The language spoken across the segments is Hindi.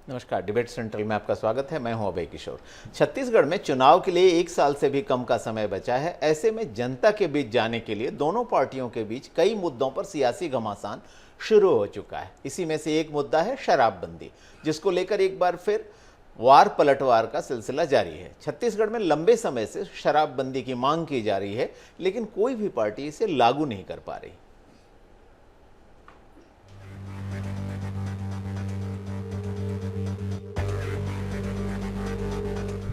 नमस्कार, डिबेट सेंट्रल में आपका स्वागत है। मैं हूं अभय किशोर। छत्तीसगढ़ में चुनाव के लिए 1 साल से भी कम का समय बचा है। ऐसे में जनता के बीच जाने के लिए दोनों पार्टियों के बीच कई मुद्दों पर सियासी घमासान शुरू हो चुका है। इसी में से एक मुद्दा है शराबबंदी, जिसको लेकर एक बार फिर वार पलटवार का सिलसिला जारी है। छत्तीसगढ़ में लंबे समय से शराबबंदी की मांग की जा रही है, लेकिन कोई भी पार्टी इसे लागू नहीं कर पा रही।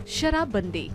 शराबबंदी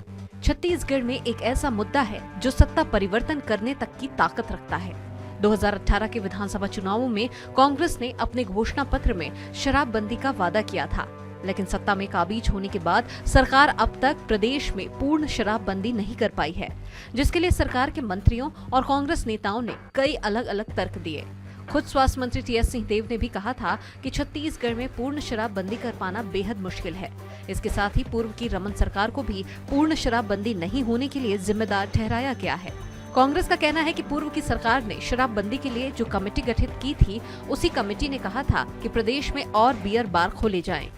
छत्तीसगढ़ में एक ऐसा मुद्दा है जो सत्ता परिवर्तन करने तक की ताकत रखता है। 2018 के विधानसभा चुनावों में कांग्रेस ने अपने घोषणा पत्र में शराबबंदी का वादा किया था, लेकिन सत्ता में काबिज होने के बाद सरकार अब तक प्रदेश में पूर्ण शराबबंदी नहीं कर पाई है, जिसके लिए सरकार के मंत्रियों और कांग्रेस नेताओं ने कई अलग अलग तर्क दिए। खुद स्वास्थ्य मंत्री टीएस सिंहदेव ने भी कहा था कि छत्तीसगढ़ में पूर्ण शराबबंदी कर पाना बेहद मुश्किल है। इसके साथ ही पूर्व की रमन सरकार को भी पूर्ण शराबबंदी नहीं होने के लिए जिम्मेदार ठहराया गया है। कांग्रेस का कहना है कि पूर्व की सरकार ने शराबबंदी के लिए जो कमेटी गठित की थी, उसी कमेटी ने कहा था कि प्रदेश में और बियर बार खोले जाएं।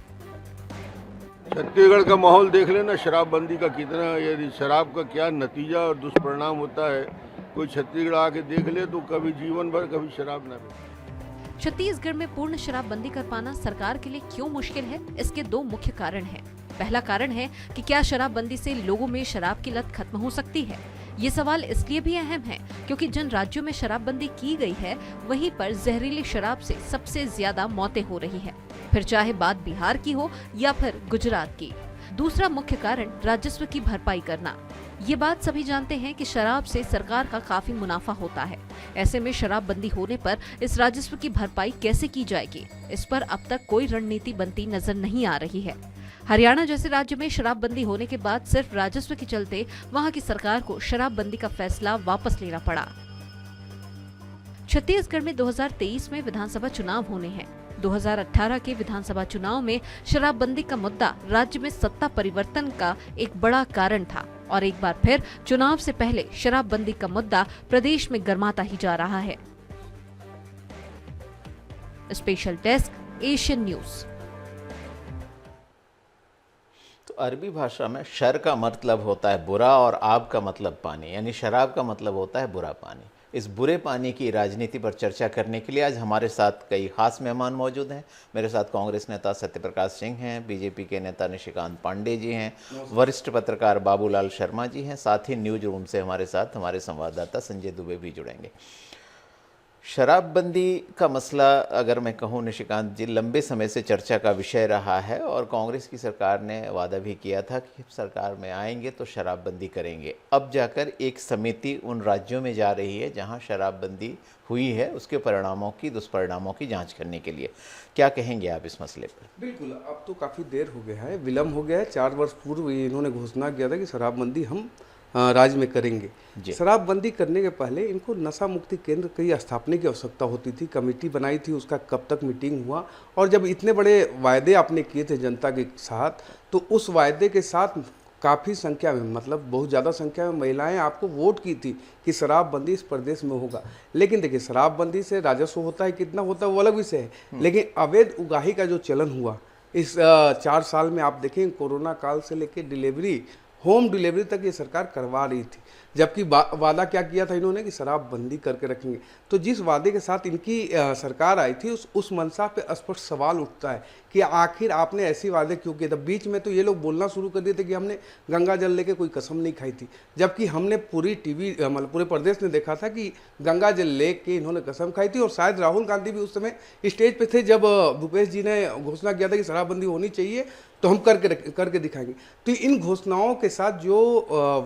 छत्तीसगढ़ का माहौल देख लेना, शराबबंदी का कितना, यदि शराब का क्या नतीजा और दुष्परिणाम होता है, कोई छत्तीसगढ़ आके देख ले तो कभी जीवन भर कभी शराब ना पी। छत्तीसगढ़ में पूर्ण शराबबंदी कर पाना सरकार के लिए क्यों मुश्किल है? इसके दो मुख्य कारण हैं। पहला कारण है कि क्या शराबबंदी से लोगों में शराब की लत खत्म हो सकती है? ये सवाल इसलिए भी अहम है क्योंकि जिन राज्यों में शराबबंदी की गई है, वहीं पर जहरीली शराब से सबसे ज्यादा मौतें हो रही है, फिर चाहे बात बिहार की हो या फिर गुजरात की। दूसरा मुख्य कारण राजस्व की भरपाई करना। ये बात सभी जानते हैं कि शराब से सरकार का काफी मुनाफा होता है। ऐसे में शराबबंदी होने पर इस राजस्व की भरपाई कैसे की जाएगी, इस पर अब तक कोई रणनीति बनती नजर नहीं आ रही है। हरियाणा जैसे राज्य में शराबबंदी होने के बाद सिर्फ राजस्व के चलते वहां की सरकार को शराबबंदी का फैसला वापस लेना पड़ा। छत्तीसगढ़ में 2023 में विधानसभा चुनाव होने हैं। 2018 के विधानसभा चुनाव में शराबबंदी का मुद्दा राज्य में सत्ता परिवर्तन का एक बड़ा कारण था और एक बार फिर चुनाव से पहले शराबबंदी का मुद्दा प्रदेश में गर्माता ही जा रहा है। Special desk, Asian news. तो अरबी भाषा में शर का मतलब होता है बुरा और आब का मतलब पानी, यानी शराब का मतलब होता है बुरा पानी। इस बुरे पानी की राजनीति पर चर्चा करने के लिए आज हमारे साथ कई खास मेहमान मौजूद हैं। मेरे साथ कांग्रेस नेता सत्यप्रकाश सिंह हैं, बीजेपी के नेता निशिकांत पांडे जी हैं, वरिष्ठ पत्रकार बाबूलाल शर्मा जी हैं, साथ ही न्यूज रूम से हमारे साथ हमारे संवाददाता संजय दुबे भी जुड़ेंगे। शराबबंदी का मसला, अगर मैं कहूँ निशिकांत जी, लंबे समय से चर्चा का विषय रहा है और कांग्रेस की सरकार ने वादा भी किया था कि सरकार में आएंगे तो शराबबंदी करेंगे। अब जाकर एक समिति उन राज्यों में जा रही है जहां शराबबंदी हुई है, उसके परिणामों की, दुष्परिणामों की जांच करने के लिए। क्या कहेंगे आप इस मसले पर? बिल्कुल, अब तो काफ़ी देर हो गया है, विलम्ब हो गया है। 4 वर्ष पूर्व इन्होंने घोषणा किया था कि शराबबंदी हम राज्य में करेंगे। शराबबंदी करने के पहले इनको नशा मुक्ति केंद्र की स्थापना की आवश्यकता होती थी। कमेटी बनाई थी, उसका कब तक मीटिंग हुआ? और जब इतने बड़े वायदे आपने किए थे जनता के साथ, तो उस वायदे के साथ काफ़ी संख्या में, मतलब बहुत ज़्यादा संख्या में महिलाएं आपको वोट की थी कि शराबबंदी इस प्रदेश में होगा। लेकिन देखिए, शराबबंदी से राजस्व होता है, कितना होता है वो अलग विषय है, लेकिन अवैध उगाही का जो चलन हुआ इस 4 साल में, आप देखें कोरोना काल से लेकर डिलीवरी, होम डिलीवरी तक ये सरकार करवा रही थी। जबकि वादा क्या किया था इन्होंने कि शराबबंदी करके रखेंगे। तो जिस वादे के साथ इनकी सरकार आई थी, उस मंशा पे स्पष्ट सवाल उठता है कि आखिर आपने ऐसे वादे क्यों किए थे। बीच में तो ये लोग बोलना शुरू कर दिए थे कि हमने गंगा जल लेके कोई कसम नहीं खाई थी, जबकि हमने पूरी टीवी, मतलब पूरे प्रदेश ने देखा था कि गंगा जल लेके इन्होंने कसम खाई थी। और शायद राहुल गांधी भी उस समय स्टेज पे थे जब भूपेश जी ने घोषणा किया था कि शराबबंदी होनी चाहिए, तो हम करके दिखाएंगे। तो इन घोषणाओं के साथ जो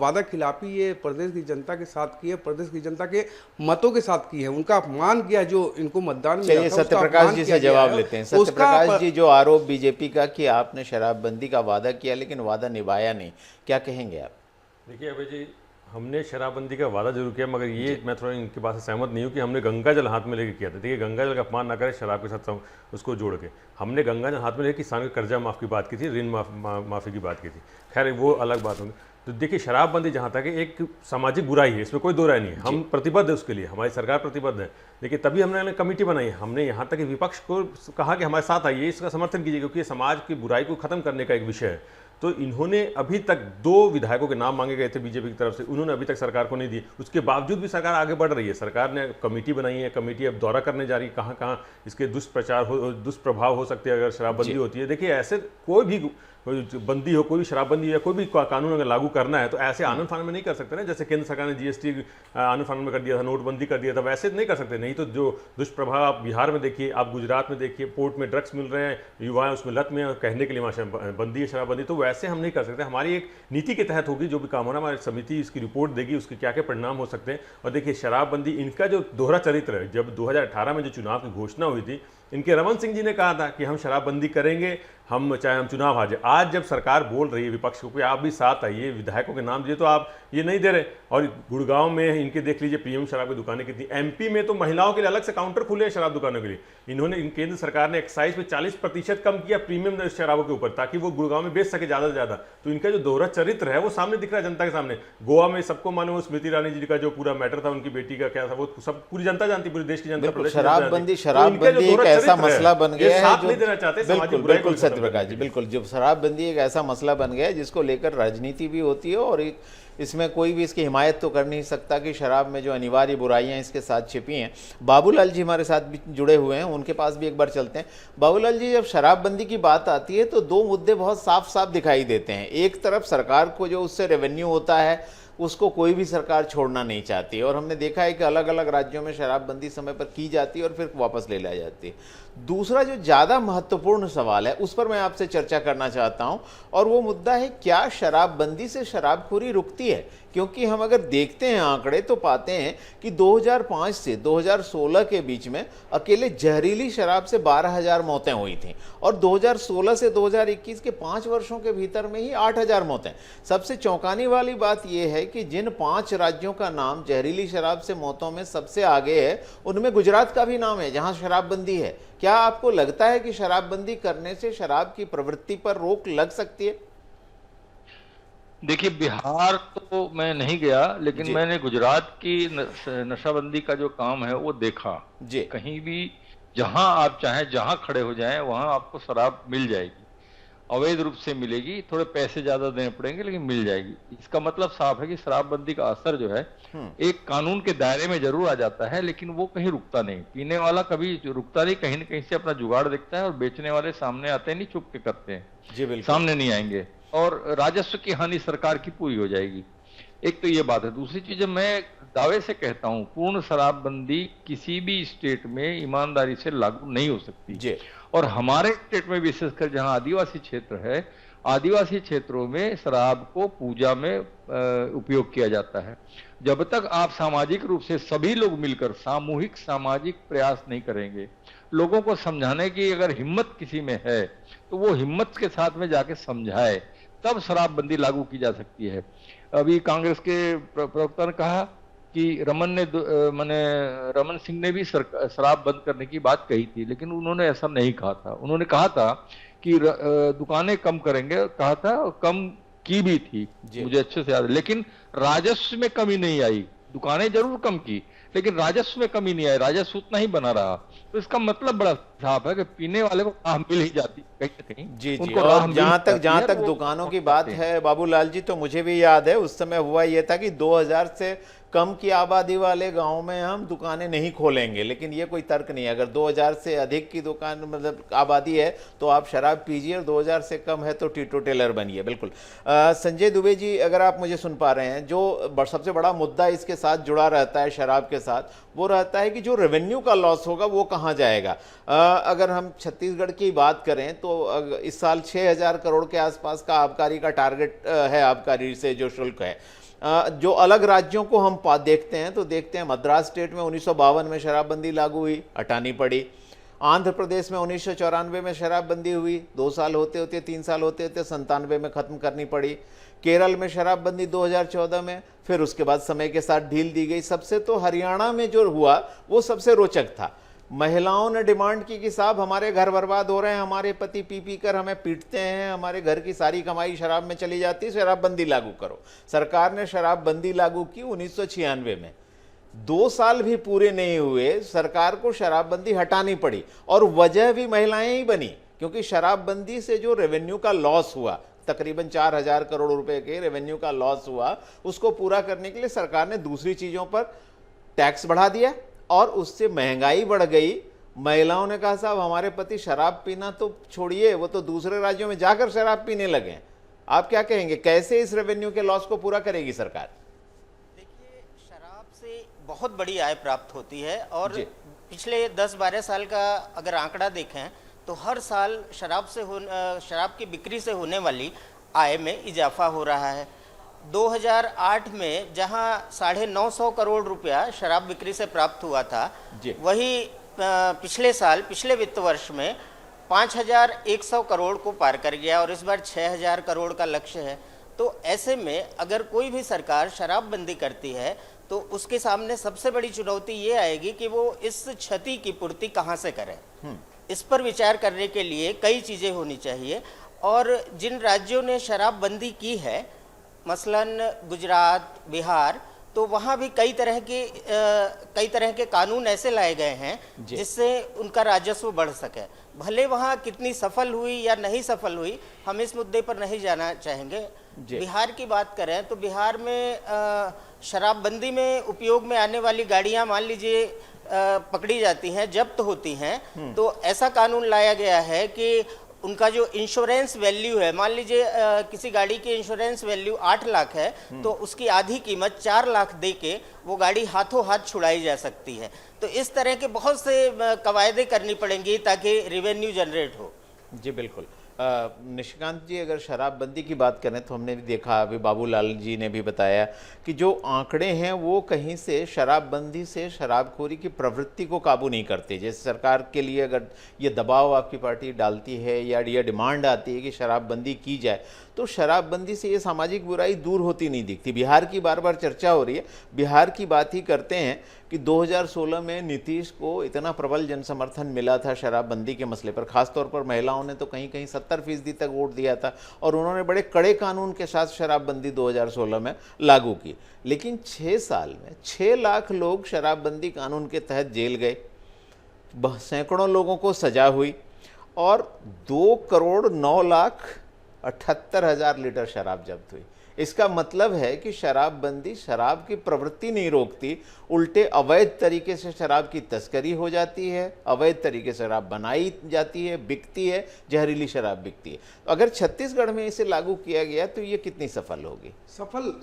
वादा खिलाफी ये प्रदेश की जनता के साथ की है, प्रदेश की जनता के मतों के साथ की है, उनका अपमान किया जो इनको मतदान मिला था। सत्यप्रकाश जी से जवाब लेते हैं। सत्यप्रकाश जी, जो आरोप बीजेपी का कि आपने शराबबंदी का वादा किया लेकिन वादा निभाया नहीं, क्या कहेंगे आप? देखिए अभय जी, हमने शराबबंदी का वादा जरूर किया, मगर ये मैं थोड़ा इनकी बात से सहमत नहीं हूँ कि हमने गंगा जल हाथ में लेके किया था। देखिए, गंगा जल का अपमान ना करें शराब के साथ उसको जोड़ के। हमने गंगा जल हाथ में लेके किसानों के कर्जा माफ़ की बात की थी, ऋण माफ़ी की बात की थी। खैर वो अलग बात होगी। तो देखिए, शराबबंदी जहाँ तक है एक सामाजिक बुराई है, इसमें कोई दो राय नहीं है। हम प्रतिबद्ध है उसके लिए, हमारी सरकार प्रतिबद्ध है। देखिए, तभी हमने कमेटी बनाई, हमने यहाँ तक कि विपक्ष को कहा कि हमारे साथ आइए, इसका समर्थन कीजिए, क्योंकि ये समाज की बुराई को खत्म करने का एक विषय है। तो इन्होंने अभी तक 2 विधायकों के नाम मांगे गए थे बीजेपी की तरफ से, उन्होंने अभी तक सरकार को नहीं दिए। उसके बावजूद भी सरकार आगे बढ़ रही है। सरकार ने कमेटी बनाई है, कमेटी अब दौरा करने जा रही है, कहाँ कहाँ इसके दुष्प्रभाव हो सकते हैं अगर शराबबंदी होती है। देखिए, ऐसे कोई भी बंदी हो, कोई भी शराबबंदी या कोई भी कानून अगर लागू करना है तो ऐसे आनंद फानन में नहीं कर सकते ना। जैसे केंद्र सरकार ने जीएसटी आनंद फानन में कर दिया था, नोटबंदी कर दिया था, वैसे नहीं कर सकते। नहीं तो जो दुष्प्रभाव आप बिहार में देखिए, आप गुजरात में देखिए, पोर्ट में ड्रग्स मिल रहे हैं, युवा उसमें लत में, कहने के लिए वहाँ बंदी है शराबबंदी, तो वैसे हम नहीं कर सकते। हमारी एक नीति के तहत होगी, जो भी काम होना हमारी समिति इसकी रिपोर्ट देगी, उसके क्या क्या परिणाम हो सकते हैं। और देखिए, शराबबंदी इनका जो दोहरा चरित्र है, जब 2018 में जो चुनाव की घोषणा हुई थी, इनके रमन सिंह जी ने कहा था कि हम शराबबंदी करेंगे, हम चाहे हम चुनाव हारे। आज जब सरकार बोल रही है विपक्ष को कि आप भी साथ आइए, विधायकों के नाम दिए, तो आप ये नहीं दे रहे। और गुड़गांव में इनके देख लीजिए प्रीमियम शराब की दुकानें कितनी, एमपी में तो महिलाओं के लिए अलग से काउंटर खुले हैं शराब दुकानों के लिए। इन्होंने केंद्र सरकार ने एक्साइज में 40% कम किया प्रीमियम शराबों के ऊपर, ताकि वो गुड़गांव में बेच सके ज़्यादा से ज़्यादा। तो इनका जो दोहरा चरित्र है वो सामने दिख रहा है जनता के सामने। गोवा में सबको मालूम, स्मृति ईरानी जी का जो पूरा मैटर था, उनकी बेटी का क्या था, वो सब पूरी जनता जानती, पूरी देश की जनता। शराबबंदी एक ऐसा मसला बन गया है जो नहीं देना चाहते। बिल्कुल सत्यप्रकाश जी, बिल्कुल। जब शराबबंदी एक ऐसा मसला बन गया है जिसको लेकर राजनीति भी होती है, और इसमें कोई भी इसकी हिमायत तो कर नहीं सकता कि शराब में जो अनिवार्य बुराइयां इसके साथ छिपी हैं। बाबूलाल जी हमारे साथ भी जुड़े हुए हैं, उनके पास भी एक बार चलते हैं। बाबूलाल जी, जब शराबबंदी की बात आती है तो 2 मुद्दे बहुत साफ साफ दिखाई देते हैं। एक तरफ सरकार को जो उससे रेवेन्यू होता है उसको कोई भी सरकार छोड़ना नहीं चाहती, और हमने देखा है कि अलग अलग राज्यों में शराबबंदी समय पर की जाती है और फिर वापस ले लाई जाती है। दूसरा जो ज़्यादा महत्वपूर्ण सवाल है उस पर मैं आपसे चर्चा करना चाहता हूं, और वो मुद्दा है, क्या शराबबंदी से शराबखोरी रुकती है? क्योंकि हम अगर देखते हैं आंकड़े तो पाते हैं कि 2005 से 2016 के बीच में अकेले जहरीली शराब से 12,000 मौतें हुई थीं, और 2016 से 2021 के 5 वर्षों के भीतर में ही 8,000 मौतें। सबसे चौंकाने वाली बात यह है कि जिन 5 राज्यों का नाम जहरीली शराब से मौतों में सबसे आगे है, उनमें गुजरात का भी नाम है, जहां शराबबंदी है। क्या आपको लगता है कि शराबबंदी करने से शराब की प्रवृत्ति पर रोक लग सकती है? देखिए, बिहार तो मैं नहीं गया, लेकिन मैंने गुजरात की नशाबंदी का जो काम है वो देखा। कहीं भी जहां आप चाहें, जहां खड़े हो जाएं, वहां आपको शराब मिल जाएगी, अवैध रूप से मिलेगी, थोड़े पैसे ज्यादा देने पड़ेंगे लेकिन मिल जाएगी। इसका मतलब साफ है कि शराबबंदी का असर जो है एक कानून के दायरे में जरूर आ जाता है, लेकिन वो कहीं रुकता नहीं। पीने वाला कभी रुकता नहीं, कहीं न कहीं से अपना जुगाड़ देखता है, और बेचने वाले सामने आते नहीं, छुप के करते हैं, सामने नहीं आएंगे, और राजस्व की हानि सरकार की पूरी हो जाएगी। एक तो ये बात है। दूसरी चीज, मैं दावे से कहता हूं, पूर्ण शराबबंदी किसी भी स्टेट में ईमानदारी से लागू नहीं हो सकती। और हमारे स्टेट में विशेषकर जहां आदिवासी क्षेत्र है, आदिवासी क्षेत्रों में शराब को पूजा में उपयोग किया जाता है। जब तक आप सामाजिक रूप से सभी लोग मिलकर सामूहिक सामाजिक प्रयास नहीं करेंगे, लोगों को समझाने की अगर हिम्मत किसी में है तो वो हिम्मत के साथ में जाके समझाए, तब शराबबंदी लागू की जा सकती है। अभी कांग्रेस के प्रवक्ता ने कहा कि रमन सिंह ने भी शराब बंद करने की बात कही थी, लेकिन उन्होंने ऐसा नहीं कहा था। उन्होंने कहा था कि दुकानें कम करेंगे, कहा था, कम की भी थी, मुझे अच्छे से याद है, लेकिन राजस्व में कमी नहीं आई। दुकानें जरूर कम की, लेकिन राजस्व में कमी नहीं आई, राजस्व उतना ही बना रहा। तो इसका मतलब बड़ा साफ है कि पीने वाले को राह मिल ही जाती कहीं ना कहीं। जी। और जहां तक दुकानों की बात है बाबूलाल जी, तो मुझे भी याद है उस समय हुआ यह था कि 2000 से कम की आबादी वाले गांव में हम दुकानें नहीं खोलेंगे, लेकिन ये कोई तर्क नहीं है। अगर 2000 से अधिक की दुकान मतलब आबादी है तो आप शराब पीजिए, और 2000 से कम है तो टीटो टेलर बनिए। बिल्कुल। संजय दुबे जी, अगर आप मुझे सुन पा रहे हैं, जो सबसे बड़ा मुद्दा इसके साथ जुड़ा रहता है शराब के साथ, वो रहता है कि जो रेवेन्यू का लॉस होगा वो कहाँ जाएगा। अगर हम छत्तीसगढ़ की बात करें तो इस साल 6000 करोड़ के आसपास का आबकारी का टारगेट है, आबकारी से जो शुल्क है। जो अलग राज्यों को हम देखते हैं तो देखते हैं मद्रास स्टेट में 1952 में शराबबंदी लागू हुई, हटानी पड़ी। आंध्र प्रदेश में 1994 में शराबबंदी हुई, 2 साल होते होते 3 साल होते होते 97 में ख़त्म करनी पड़ी। केरल में शराबबंदी 2014 में, फिर उसके बाद समय के साथ ढील दी गई। सबसे तो हरियाणा में जो हुआ वो सबसे रोचक था। महिलाओं ने डिमांड की कि साहब हमारे घर बर्बाद हो रहे हैं, हमारे पति पी पी कर हमें पीटते हैं, हमारे घर की सारी कमाई शराब में चली जाती है, शराबबंदी लागू करो। सरकार ने शराबबंदी लागू की 1996 में। 2 साल भी पूरे नहीं हुए, सरकार को शराबबंदी हटानी पड़ी, और वजह भी महिलाएं ही बनी, क्योंकि शराबबंदी से जो रेवेन्यू का लॉस हुआ, तकरीबन 4000 करोड़ रुपए के रेवेन्यू का लॉस हुआ, उसको पूरा करने के लिए सरकार ने दूसरी चीजों पर टैक्स बढ़ा दिया और उससे महंगाई बढ़ गई। महिलाओं ने कहा साहब हमारे पति शराब पीना तो छोड़िए, वो तो दूसरे राज्यों में जाकर शराब पीने लगे। आप क्या कहेंगे, कैसे इस रेवेन्यू के लॉस को पूरा करेगी सरकार? देखिए, शराब से बहुत बड़ी आय प्राप्त होती है और पिछले 10-12 साल का अगर आंकड़ा देखें तो हर साल शराब की बिक्री से होने वाली आय में इजाफा हो रहा है। 2008 में जहां 950 करोड़ रुपया शराब बिक्री से प्राप्त हुआ था, वही पिछले साल, पिछले वित्त वर्ष में 5100 करोड़ को पार कर गया और इस बार 6000 करोड़ का लक्ष्य है। तो ऐसे में अगर कोई भी सरकार शराबबंदी करती है तो उसके सामने सबसे बड़ी चुनौती ये आएगी कि वो इस क्षति की पूर्ति कहाँ से करे। इस पर विचार करने के लिए कई चीज़ें होनी चाहिए, और जिन राज्यों ने शराबबंदी की है, मसलन गुजरात, बिहार, तो वहाँ भी कई तरह के कानून ऐसे लाए गए हैं जिससे उनका राजस्व बढ़ सके। भले वहाँ कितनी सफल हुई या नहीं सफल हुई, हम इस मुद्दे पर नहीं जाना चाहेंगे। बिहार की बात करें तो बिहार में शराबबंदी में उपयोग में आने वाली गाड़ियाँ मान लीजिए पकड़ी जाती हैं, जब्त होती हैं, तो ऐसा कानून लाया गया है कि उनका जो इंश्योरेंस वैल्यू है, मान लीजिए किसी गाड़ी की इंश्योरेंस वैल्यू 8 लाख है, तो उसकी आधी कीमत 4 लाख दे के वो गाड़ी हाथों हाथ छुड़ाई जा सकती है। तो इस तरह के बहुत से कवायदे करनी पड़ेंगी ताकि रेवेन्यू जनरेट हो। जी बिल्कुल। निशिकांत जी, अगर शराबबंदी की बात करें तो हमने भी देखा, अभी बाबूलाल जी ने भी बताया कि जो आंकड़े हैं वो कहीं से शराबबंदी से शराबखोरी की प्रवृत्ति को काबू नहीं करते। जैसे सरकार के लिए अगर ये दबाव आपकी पार्टी डालती है या ये डिमांड आती है कि शराबबंदी की जाए, तो शराबबंदी से ये सामाजिक बुराई दूर होती नहीं दिखती। बिहार की बार बार चर्चा हो रही है, बिहार की बात ही करते हैं कि 2016 में नीतीश को इतना प्रबल जनसमर्थन मिला था शराबबंदी के मसले पर, खासतौर पर महिलाओं ने तो कहीं कहीं 70% तक वोट दिया था, और उन्होंने बड़े कड़े कानून के साथ शराबबंदी 2016 में लागू की। लेकिन 6 साल में 6 लाख लोग शराबबंदी कानून के तहत जेल गए, सैकड़ों लोगों को सजा हुई, और 2,09,78,000 लीटर शराब जब्त हुई। इसका मतलब है कि शराबबंदी शराब की प्रवृत्ति नहीं रोकती, उल्टे अवैध तरीके से शराब की तस्करी हो जाती है, अवैध तरीके से शराब बनाई जाती है, बिकती है, जहरीली शराब बिकती है। तो अगर छत्तीसगढ़ में इसे लागू किया गया तो ये कितनी सफल होगी? सफल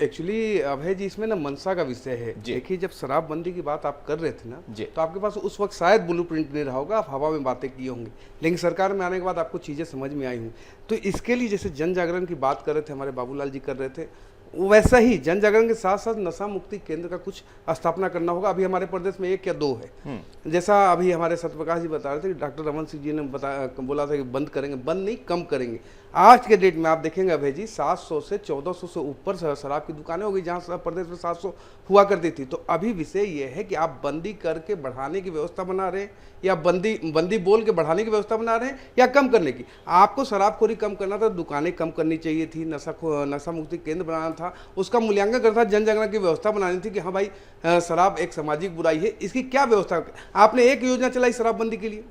एक्चुअली अभय जी, इसमें ना मंशा का विषय है। देखिए, जब शराबबंदी की बात आप कर रहे थे ना, तो आपके पास उस वक्त शायद ब्लूप्रिंट नहीं रहा होगा, आप हवा में बातें किए होंगे, लेकिन सरकार में आने के बाद आपको चीज़ें समझ में आई हों। तो इसके लिए जैसे जन जागरण की बात कर रहे थे, हमारे बाबूलाल जी कर रहे थे, वैसा ही जन जागरण के साथ साथ नशा मुक्ति केंद्र का कुछ स्थापना करना होगा। अभी हमारे प्रदेश में 1 या 2 है। जैसा अभी हमारे सत्यप्रकाश जी बता रहे थे कि डॉक्टर रमन सिंह जी ने बोला था कि बंद करेंगे, बंद नहीं कम करेंगे। आज के डेट में आप देखेंगे अभय जी, 700 से 1400 से ऊपर शराब की दुकानें हो गई, जहाँ प्रदेश में 700 हुआ करती थी। तो अभी विषय ये है कि आप बंदी करके बढ़ाने की व्यवस्था बना रहे हैं, या बंदी बोल के बढ़ाने की व्यवस्था बना रहे हैं, या कम करने की। आपको शराबखोरी कम करना था, दुकानें कम करनी चाहिए थी, नशा मुक्ति केंद्र बनाना था, उसका मूल्यांकन करना था, जन जागरण की व्यवस्था बनानी थी कि हाँ भाई शराब एक सामाजिक बुराई है, इसकी क्या व्यवस्था। आपने एक योजना चलाई शराबबंदी के लिए,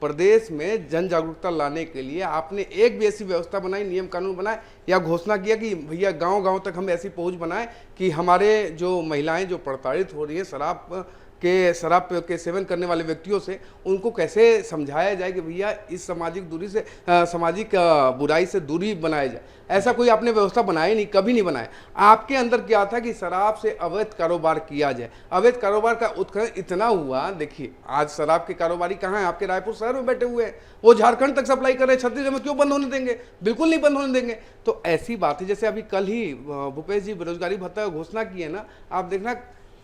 प्रदेश में जन जागरूकता लाने के लिए आपने एक भी ऐसी व्यवस्था बनाई, नियम कानून बनाए, या घोषणा किया कि भैया गांव-गांव तक हम ऐसी पहुंच बनाएं कि हमारे जो महिलाएं जो प्रताड़ित हो रही हैं शराब के सेवन करने वाले व्यक्तियों से, उनको कैसे समझाया जाए कि भैया इस सामाजिक बुराई से दूरी बनाया जाए। ऐसा कोई आपने व्यवस्था बनाई नहीं, कभी नहीं बनाया। आपके अंदर क्या था कि शराब से अवैध कारोबार किया जाए। अवैध कारोबार का उत्खनन इतना हुआ, देखिए आज शराब के कारोबारी कहाँ हैं? आपके रायपुर शहर में बैठे हुए हैं, वो झारखंड तक सप्लाई कर रहे हैं, छत्तीसगढ़ में क्यों बंद होने देंगे? बिल्कुल नहीं बंद होने देंगे। तो ऐसी बात है, जैसे अभी कल ही भूपेश जी बेरोजगारी भत्ता की घोषणा की है ना, आप देखना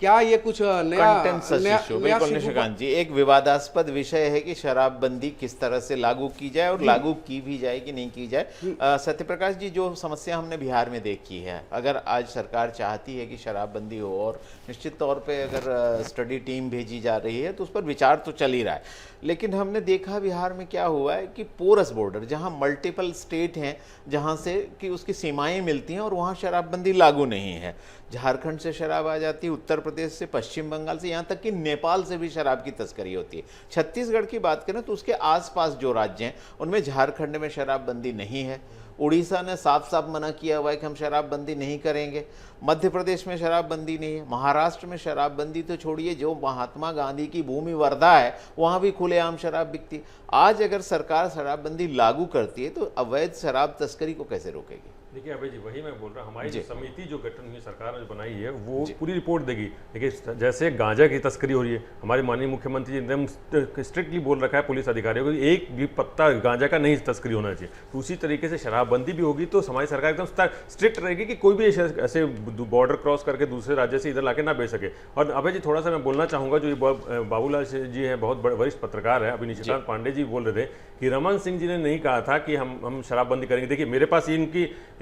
क्या ये कुछ बिल्कुल निशिकांत जी, एक विवादास्पद विषय है कि शराबबंदी किस तरह से लागू की जाए और लागू की भी जाए कि नहीं की जाए। सत्यप्रकाश जी, जो समस्या हमने बिहार में देखी है, अगर आज सरकार चाहती है कि शराबबंदी हो और निश्चित तौर पे अगर स्टडी टीम भेजी जा रही है तो उस पर विचार तो चल ही रहा है, लेकिन हमने देखा बिहार में क्या हुआ है कि पोरस बॉर्डर, जहां मल्टीपल स्टेट हैं जहां से कि उसकी सीमाएं मिलती हैं और वहां शराबबंदी लागू नहीं है। झारखंड से शराब आ जाती है, उत्तर प्रदेश से, पश्चिम बंगाल से, यहाँ तक कि नेपाल से भी शराब की तस्करी होती है। छत्तीसगढ़ की बात करें तो उसके आसपास जो राज्य हैं उनमें झारखंड में शराबबंदी नहीं है, उड़ीसा ने साफ साफ मना किया हुआ है कि हम शराबबंदी नहीं करेंगे, मध्य प्रदेश में शराबबंदी नहीं है, महाराष्ट्र में शराबबंदी तो छोड़िए, जो महात्मा गांधी की भूमि वर्धा है वहाँ भी खुलेआम शराब बिकती है। आज अगर सरकार शराबबंदी लागू करती है तो अवैध शराब तस्करी को कैसे रोकेगी? देखिए अभय जी, वही मैं बोल रहा हूँ, हमारी जो समिति जो गठन हुई सरकार ने जो बनाई है वो पूरी रिपोर्ट देगी। देखिए जैसे गांजा की तस्करी हो रही है, हमारे माननीय मुख्यमंत्री जी ने एकदम स्ट्रिक्टली बोल रखा है पुलिस अधिकारियों को, एक भी पत्ता गांजा का नहीं तस्करी होना चाहिए। तो उसी तरीके से शराबबंदी भी होगी तो हमारी सरकार एकदम स्ट्रिक्ट रहेगी कि कोई भी ऐसे बॉर्डर क्रॉस करके दूसरे राज्य से इधर लाके ना बेच सके। और अभय जी, थोड़ा सा मैं बोलना चाहूँगा, जो ये बाबूलाल जी हैं, बहुत वरिष्ठ पत्रकार है, अभी निशिकांत पांडे जी बोल रहे थे कि रमन सिंह जी ने नहीं कहा था कि हम शराबबंदी करेंगे। देखिए मेरे पास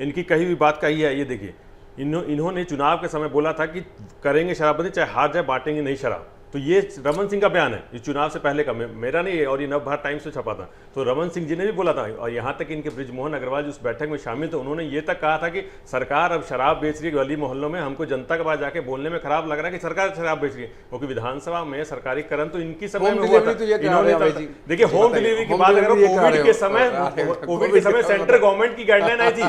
इनकी कही हुई बात कही है, ये देखिए इन्होंने चुनाव के समय बोला था कि करेंगे शराबबंदी, चाहे हार जाए बांटेंगे नहीं शराब। तो ये रमन सिंह का बयान है, ये चुनाव से पहले का, मेरा नहीं है, और ये नवभारत टाइम्स से छपा था। तो रमन सिंह जी ने भी बोला था, और यहाँ तक इनके बृजमोहन अग्रवाल जो उस बैठक में शामिल थे, उन्होंने ये तक कहा था कि सरकार अब शराब बेच रही है गली मोहल्लों में, हमको जनता के पास जाके बोलने में खराब लग रहा है कि सरकार शराब बेच रही है, क्योंकि विधानसभा में सरकारीकरण तो इनकी समय में हुआ था। देखिए होम डिलीवरी की बात अगर कोविड के समय सेंट्रल गवर्नमेंट की गाइडलाइन आई थी,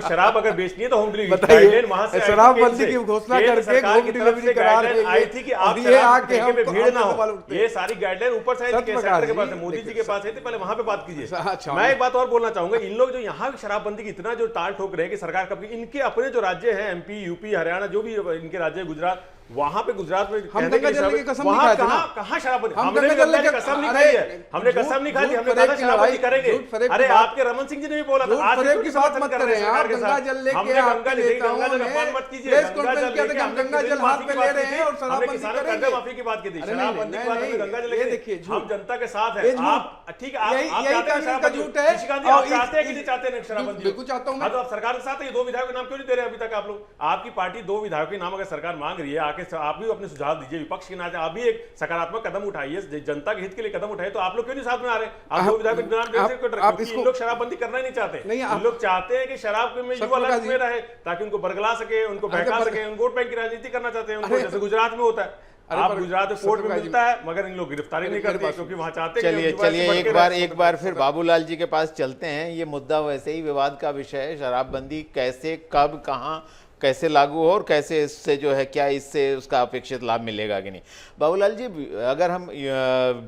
शराब अगर बेचनी है तो होम डिलीवरी गाइडलाइन वहां से शराबबंदी की घोषणा करके होम डिलीवरी करा रहे हैं। आई थी कि आप भीड़ ना हो, ये सारी गाइडलाइन ऊपर से सेंटर के पास है, मोदी जी के पास है, तो पहले वहां पे बात कीजिए। मैं एक बात और बोलना चाहूंगा, इन लोग जो यहाँ शराबबंदी की इतना जो ताल ठोक रहे हैं कि सरकार कब, इनके अपने जो राज्य हैं, एमपी, यूपी, हरियाणा, जो भी इनके राज्य, गुजरात, वहां पे गुजरात में हम गंगा जल की कसम नहीं खाई, कहां शराबबंदी, हमने गंगा जल की कसम नहीं खाई है, हमने कसम नहीं खाई, हमने कहा शराबबंदी करेंगे। अरे आपके रमन सिंह जी ने भी बोला था, आज की बात मत करें यार, गंगा जल लेके गंगा जल अपमान मत कीजिए, गंगा जल हाथ में ले रहे हैं और शराबबंदी करेंगे, माफी की बात की थी, शराबबंदी की बात में गंगा जल लेके हम जनता के साथ है। आप ठीक है, आप झूठ है, चाहते हैं कि नहीं चाहते हैं शराबबंदी? बिल्कुल चाहता हूं मैं। तो आप सरकार के साथ है, ये दो विधायकों के नाम क्यों नहीं दे रहे अभी तक आप लोग? आपकी पार्टी दो विधायकों के नाम अगर सरकार मांग रही है, आके आप भी अपने सुझाव दीजिए, विपक्ष के नाते आप भी एक सकारात्मक कदम उठाइए, जनता के हित के लिए कदम उठाइए। तो आप लोग क्यों नहीं साथ में आ रहे? आप दो विधायकों के नाम, इन लोग शराबबंदी करना ही नहीं चाहते, इन लोग चाहते हैं कि शराब में युवा लत में रहे ताकि उनको बरगला सके, उनको बहका सके, उनको वोट बैंक की राजनीति करना चाहते हैं उनको, जैसे गुजरात में होता है। आप गुजरात में कोर्ट में मिलता है मगर इन लोग गिरफ्तारी नहीं करते क्योंकि वहां चाहते हैं। चलिए एक बार फिर बाबूलाल जी के पास चलते हैं। ये मुद्दा वैसे ही विवाद का विषय है, शराबबंदी कैसे, कब, कहां, कैसे लागू हो और कैसे इससे जो है, क्या इससे उसका अपेक्षित लाभ मिलेगा कि नहीं। बाबूलाल जी, अगर हम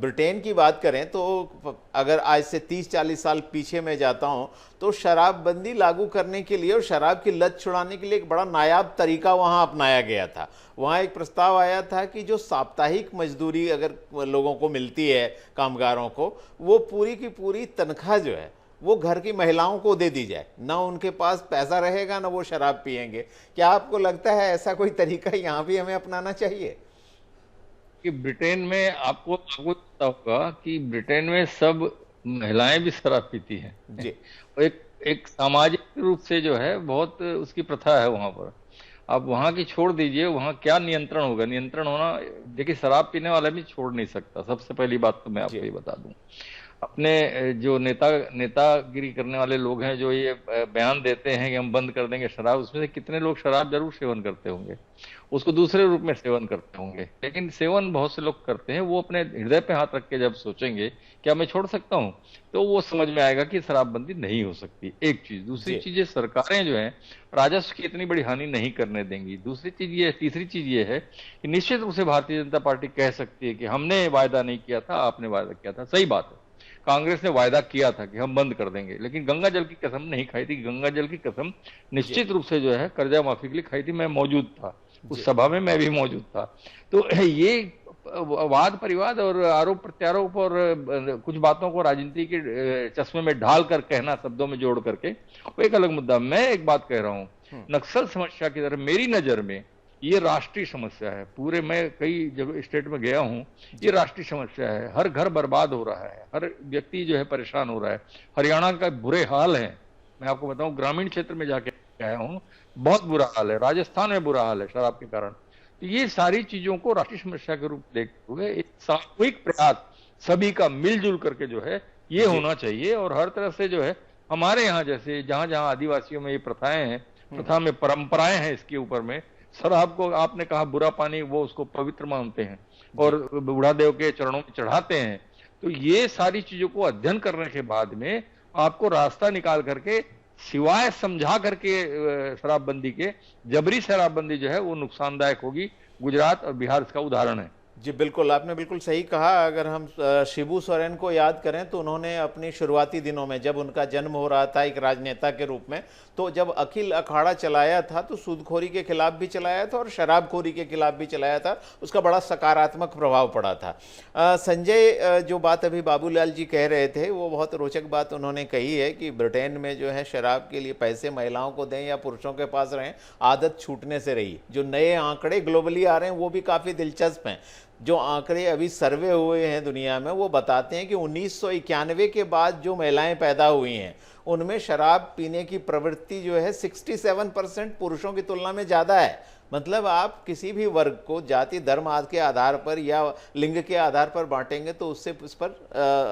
ब्रिटेन की बात करें तो अगर आज से 30-40 साल पीछे मैं जाता हूं तो शराबबंदी लागू करने के लिए और शराब की लत छुड़ाने के लिए एक बड़ा नायाब तरीका वहां अपनाया गया था। वहां एक प्रस्ताव आया था कि जो साप्ताहिक मजदूरी अगर लोगों को मिलती है, कामगारों को, वो पूरी की पूरी तनख्वाह जो है वो घर की महिलाओं को दे दी जाए, ना उनके पास पैसा रहेगा ना वो शराब पिएंगे। क्या आपको लगता है ऐसा कोई तरीका यहाँ भी हमें अपनाना चाहिए? कि ब्रिटेन में आपको पता होगा कि ब्रिटेन में सब महिलाएं भी शराब पीती हैं जी। एक सामाजिक रूप से जो है बहुत उसकी प्रथा है वहां पर। आप वहां की छोड़ दीजिए, वहां क्या नियंत्रण होगा? नियंत्रण होना, देखिए शराब पीने वाला भी छोड़ नहीं सकता। सबसे पहली बात तो मैं आपको ये बता दूं, अपने जो नेतागिरी करने वाले लोग हैं जो ये बयान देते हैं कि हम बंद कर देंगे शराब, उसमें से कितने लोग शराब जरूर सेवन करते होंगे, उसको दूसरे रूप में सेवन करते होंगे। लेकिन सेवन बहुत से लोग करते हैं, वो अपने हृदय पे हाथ रख के जब सोचेंगे क्या मैं छोड़ सकता हूँ, तो वो समझ में आएगा कि शराबबंदी नहीं हो सकती। एक चीज। दूसरी चीज, ये सरकारें जो है राजस्व की इतनी बड़ी हानि नहीं करने देंगी। दूसरी चीज ये, तीसरी चीज ये है कि निश्चित रूप से भारतीय जनता पार्टी कह सकती है कि हमने वायदा नहीं किया था, आपने वायदा किया था। सही बात है, कांग्रेस ने वायदा किया था कि हम बंद कर देंगे, लेकिन गंगा जल की कसम नहीं खाई थी। गंगा जल की कसम निश्चित रूप से जो है कर्जा माफी के लिए खाई थी। मैं मौजूद था उस सभा में, मैं भी मौजूद था। तो ये वाद परिवाद और आरोप प्रत्यारोप और कुछ बातों को राजनीति के चश्मे में ढाल कर कहना, शब्दों में जोड़ करके, वो एक अलग मुद्दा। मैं एक बात कह रहा हूं, नक्सल समस्या की तरफ मेरी नजर में ये राष्ट्रीय समस्या है। पूरे मैं कई जगह स्टेट में गया हूँ, ये राष्ट्रीय समस्या है। हर घर बर्बाद हो रहा है, हर व्यक्ति जो है परेशान हो रहा है। हरियाणा का बुरे हाल है, मैं आपको बताऊं, ग्रामीण क्षेत्र में जाके आया हूँ, बहुत बुरा हाल है। राजस्थान में बुरा हाल है शराब के कारण। तो ये सारी चीजों को राष्ट्रीय समस्या के रूप में देखते हुए एक सामूहिक प्रयास सभी का मिलजुल करके जो है ये होना चाहिए। और हर तरह से जो है हमारे यहाँ जैसे जहां जहां आदिवासियों में ये प्रथाएं हैं, प्रथा में परंपराएं हैं, इसके ऊपर में शराब को आपने कहा बुरा पानी, वो उसको पवित्र मानते हैं और बूढ़ा देव के चरणों में चढ़ाते हैं। तो ये सारी चीजों को अध्ययन करने के बाद में आपको रास्ता निकाल करके, सिवाय समझा करके शराबबंदी के, जबरी शराबबंदी जो है वो नुकसानदायक होगी। गुजरात और बिहार इसका उदाहरण है। जी बिल्कुल, आपने बिल्कुल सही कहा। अगर हम शिबू सोरेन को याद करें तो उन्होंने अपनी शुरुआती दिनों में, जब उनका जन्म हो रहा था एक राजनेता के रूप में, तो जब अखिल अखाड़ा चलाया था तो सूदखोरी के खिलाफ भी चलाया था और शराबखोरी के खिलाफ भी चलाया था। उसका बड़ा सकारात्मक प्रभाव पड़ा था। संजय, जो बात अभी बाबूलाल जी कह रहे थे वो बहुत रोचक बात उन्होंने कही है कि ब्रिटेन में जो है शराब के लिए पैसे महिलाओं को दें या पुरुषों के पास रहें, आदत छूटने से रही। जो नए आंकड़े ग्लोबली आ रहे हैं वो भी काफ़ी दिलचस्प हैं। जो आंकड़े अभी सर्वे हुए हैं दुनिया में वो बताते हैं कि 1991 के बाद जो महिलाएं पैदा हुई हैं उनमें शराब पीने की प्रवृत्ति जो है 67% पुरुषों की तुलना में ज़्यादा है। मतलब आप किसी भी वर्ग को जाति धर्म आदि के आधार पर या लिंग के आधार पर बांटेंगे तो उससे उस पर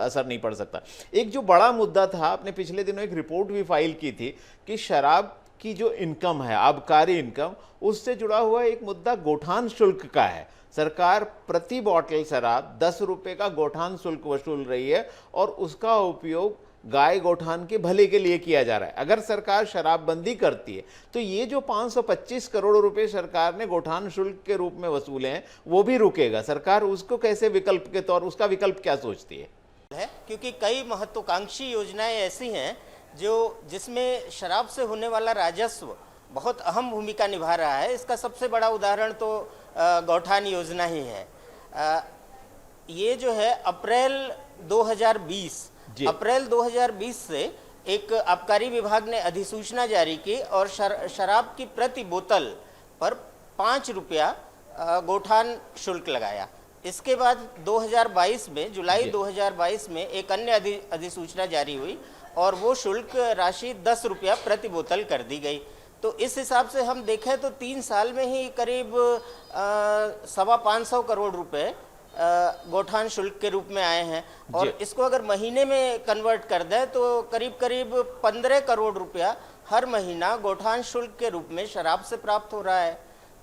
असर नहीं पड़ सकता। एक जो बड़ा मुद्दा था, आपने पिछले दिनों एक रिपोर्ट भी फाइल की थी कि शराब की जो इनकम है, आबकारी इनकम, उससे जुड़ा हुआ एक मुद्दा गोठान शुल्क का है। सरकार प्रति बॉटल शराब 10 रुपये का गोठान शुल्क वसूल रही है और उसका उपयोग गाय गोठान के भले के लिए किया जा रहा है। अगर सरकार शराबबंदी करती है तो ये जो 525 करोड़ रुपए सरकार ने गोठान शुल्क के रूप में वसूले हैं वो भी रुकेगा। सरकार उसको कैसे विकल्प के तौर, उसका विकल्प क्या सोचती है? क्योंकि कई महत्वाकांक्षी योजनाएं ऐसी हैं जिसमें शराब से होने वाला राजस्व बहुत अहम भूमिका निभा रहा है। इसका सबसे बड़ा उदाहरण तो गौठान योजना ही है। ये जो है अप्रैल 2020 से एक आबकारी विभाग ने अधिसूचना जारी की और शराब की प्रति बोतल पर 5 रुपया गोठान शुल्क लगाया। इसके बाद 2022 में, जुलाई 2022 में एक अन्य अधिसूचना जारी हुई और वो शुल्क राशि 10 रुपया प्रति बोतल कर दी गई। तो इस हिसाब से हम देखें तो 3 साल में ही करीब 525 करोड़ रुपए गोठान शुल्क के रूप में आए हैं। और इसको अगर महीने में कन्वर्ट कर दें तो करीब करीब 15 करोड़ रुपया हर महीना गोठान शुल्क के रूप में शराब से प्राप्त हो रहा है।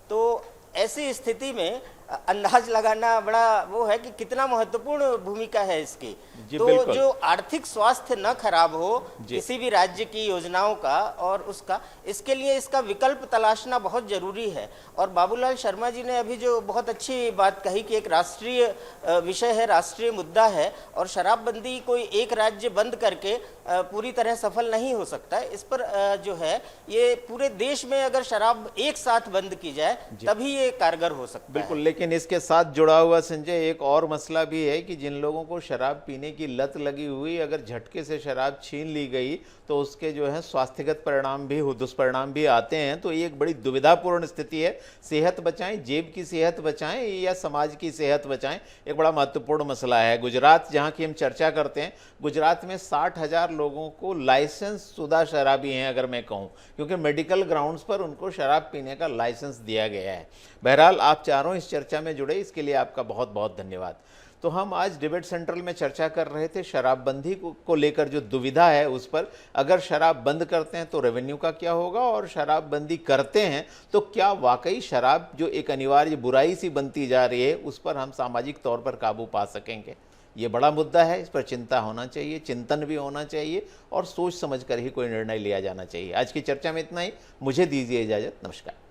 तो ऐसी स्थिति में अंदाज लगाना बड़ा वो है कि कितना महत्वपूर्ण भूमिका है इसकी। तो जो आर्थिक स्वास्थ्य न खराब हो किसी भी राज्य की योजनाओं का और उसका, इसके लिए इसका विकल्प तलाशना बहुत जरूरी है। और बाबूलाल शर्मा जी ने अभी जो बहुत अच्छी बात कही कि एक राष्ट्रीय विषय है, राष्ट्रीय मुद्दा है और शराबबंदी कोई एक राज्य बंद करके पूरी तरह सफल नहीं हो सकता। इस पर जो है ये पूरे देश में अगर शराब एक साथ बंद की जाए तभी ये कारगर हो सकता है। बिल्कुल, लेकिन इसके साथ जुड़ा हुआ संजय एक और मसला भी है कि जिन लोगों को शराब पीने की लत लगी हुई, अगर झटके से शराब छीन ली गई तो उसके जो है स्वास्थ्यगत परिणाम भी, दुष्परिणाम भी आते हैं। तो ये एक बड़ी दुविधापूर्ण स्थिति है। सेहत बचाएं, जेब की सेहत बचाएं या समाज की सेहत बचाएं, एक बड़ा महत्वपूर्ण मसला है। गुजरात जहाँ की हम चर्चा करते हैं, गुजरात में 60,000 लोगों को लाइसेंस शुदा शराबी हैं अगर मैं कहूँ, क्योंकि मेडिकल ग्राउंड्स पर उनको शराब पीने का लाइसेंस दिया गया है। बहरहाल आप चारों इस चर्चा में जुड़े, इसके लिए आपका बहुत बहुत धन्यवाद। तो हम आज डिबेट सेंट्रल में चर्चा कर रहे थे शराबबंदी को लेकर जो दुविधा है उस पर। अगर शराब बंद करते हैं तो रेवेन्यू का क्या होगा और शराबबंदी करते हैं तो क्या वाकई शराब जो एक अनिवार्य बुराई सी बनती जा रही है उस पर हम सामाजिक तौर पर काबू पा सकेंगे? ये बड़ा मुद्दा है, इस पर चिंता होना चाहिए, चिंतन भी होना चाहिए और सोच समझ कर ही कोई निर्णय लिया जाना चाहिए। आज की चर्चा में इतना ही, मुझे दीजिए इजाज़त। नमस्कार।